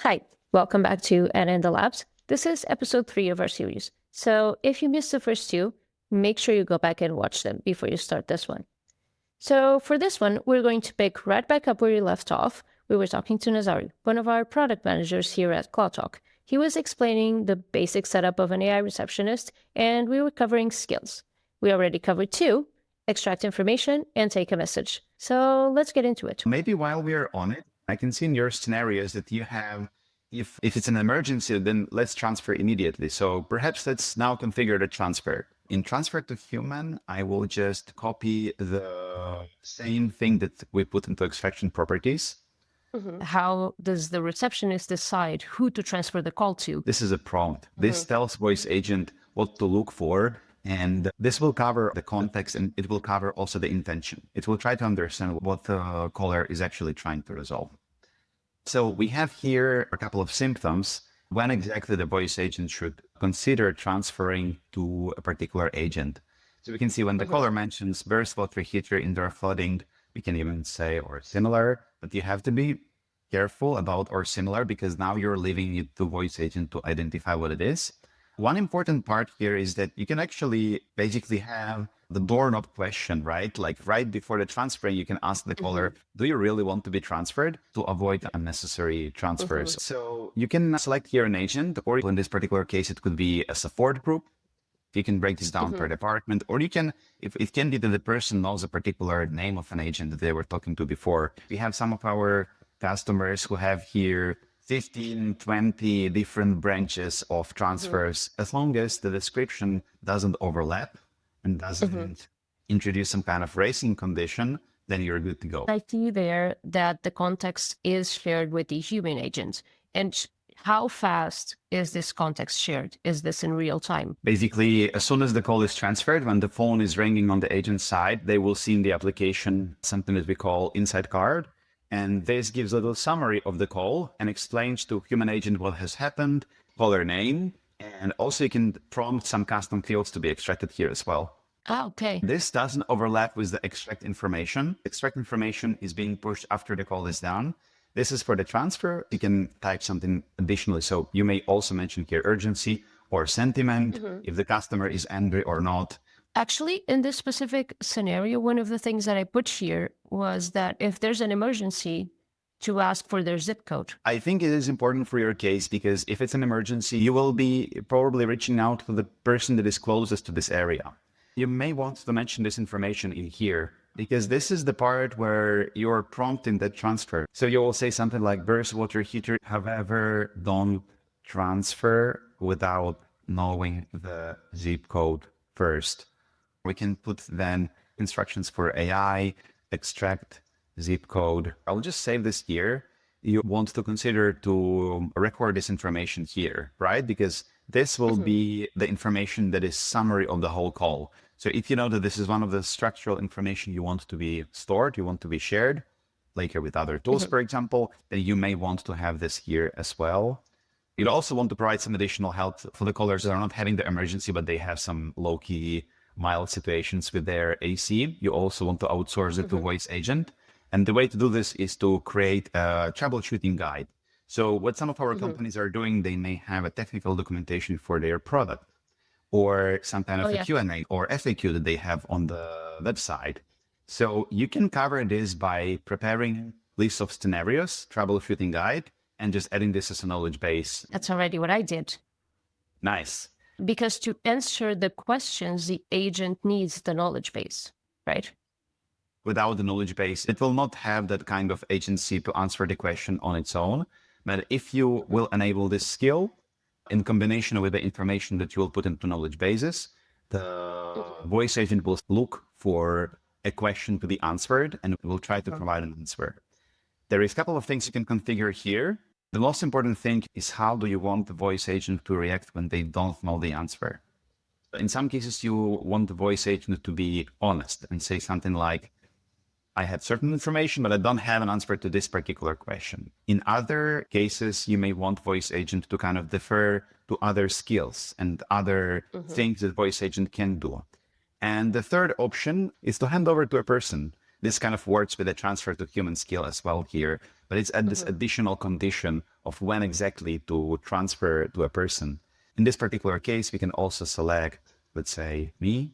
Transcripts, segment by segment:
Hi, welcome back to Anna and the Labs. This is episode 3 of our series. So if you missed the first two, make sure you go back and watch them before you start this one. So for this one, we're going to pick right back up where we left off. We were talking to Nazari, one of our product managers here at CloudTalk. He was explaining the basic setup of an AI receptionist, and we were covering skills. We already covered 2, extract information and take a message. So let's get into it. Maybe while we are on it, I can see in your scenarios that you have, if it's an emergency, then let's transfer immediately. So perhaps let's now configure the transfer. In transfer to human, I will just copy the same thing that we put into extraction properties. How does the receptionist decide who to transfer the call to? This is a prompt. This tells voice agent what to look for. And this will cover the context and it will cover also the intention. It will try to understand what the caller is actually trying to resolve. So we have here a couple of symptoms when exactly the voice agent should consider transferring to a particular agent. So we can see when the caller mentions burst water heater, indoor flooding, we can even say or similar, but you have to be careful about or similar because now you're leaving it to voice agent to identify what it is. One important part here is that you can actually basically have the doorknob question, right? Like right before the transfer, you can ask the caller, do you really want to be transferred, to avoid unnecessary transfers? So you can select here an agent, or in this particular case, it could be a support group. You can break this down per department, or you can, if it can be that the person knows a particular name of an agent that they were talking to before. We have some of our customers who have here 15, 20 different branches of transfers. As long as the description doesn't overlap and doesn't introduce some kind of racing condition, then you're good to go. I see there that the context is shared with the human agent. And how fast is this context shared? Is this in real time? Basically, as soon as the call is transferred, when the phone is ringing on the agent's side, they will see in the application something that we call inside card. And this gives a little summary of the call and explains to human agent what has happened, caller name, and also you can prompt some custom fields to be extracted here as well. Ah, okay. This doesn't overlap with the extract information. Extract information is being pushed after the call is done. This is for the transfer. You can type something additionally. So you may also mention here urgency or sentiment, if the customer is angry or not. Actually, in this specific scenario, one of the things that I put here was that if there's an emergency, to ask for their zip code. I think it is important for your case because if it's an emergency, you will be probably reaching out to the person that is closest to this area. You may want to mention this information in here because this is the part where you're prompting the transfer. So you will say something like burst water heater, however, don't transfer without knowing the zip code first. We can put then instructions for AI, extract zip code. I'll just save this here. You want to consider to record this information here, right? Because this will be the information that is summary of the whole call. So if you know that this is one of the structural information you want to be stored, you want to be shared later with other tools, for example, then you may want to have this here as well. You'd also want to provide some additional help for the callers that are not having the emergency, but they have some low-key mild situations with their AC. You also want to outsource it to voice agent. And the way to do this is to create a troubleshooting guide. So what some of our companies are doing, they may have a technical documentation for their product or some kind of a Q&A or FAQ that they have on the website. So you can cover this by preparing list of scenarios, troubleshooting guide, and just adding this as a knowledge base. That's already what I did. Nice. Because to answer the questions, the agent needs the knowledge base, right? Without the knowledge base, it will not have that kind of agency to answer the question on its own. But if you will enable this skill in combination with the information that you will put into knowledge bases, the voice agent will look for a question to be answered and will try to provide an answer. There is a couple of things you can configure here. The most important thing is how do you want the voice agent to react when they don't know the answer? In some cases, you want the voice agent to be honest and say something like, I have certain information, but I don't have an answer to this particular question. In other cases, you may want voice agent to kind of defer to other skills and other things that voice agent can do. And the third option is to hand over to a person. This kind of works with the transfer to human skill as well here, but it's at this additional condition of when exactly to transfer to a person. In this particular case, we can also select, let's say, me,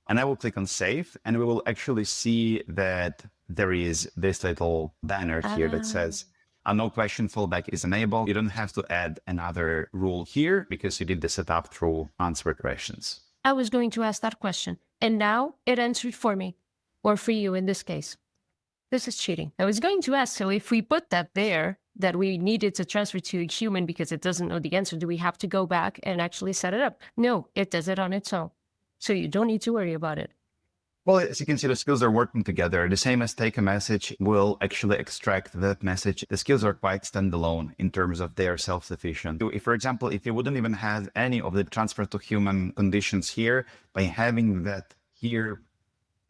and I will click on save, and we will actually see that there is this little banner here that says, no question fallback is enabled. You don't have to add another rule here because you did the setup through answered questions. I was going to ask that question, and now it answered for me, or for you in this case. This is cheating. I was going to ask, so if we put that there, that we needed to transfer to a human because it doesn't know the answer, do we have to go back and actually set it up? No, it does it on its own. So you don't need to worry about it. Well, as you can see, the skills are working together. The same as take a message will actually extract that message. The skills are quite standalone in terms of they are self-sufficient. If, for example, if you wouldn't even have any of the transfer to human conditions here, by having that here,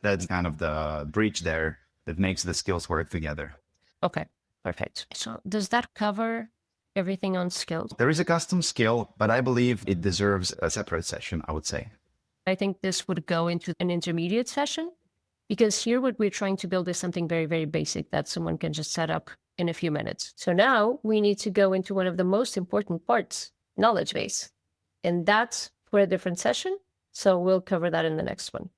that's kind of the bridge there that makes the skills work together. Okay, perfect. So does that cover everything on skills? There is a custom skill, but I believe it deserves a separate session, I would say. I think this would go into an intermediate session, because here what we're trying to build is something very, very basic that someone can just set up in a few minutes. So now we need to go into one of the most important parts, knowledge base. And that's for a different session. So we'll cover that in the next one.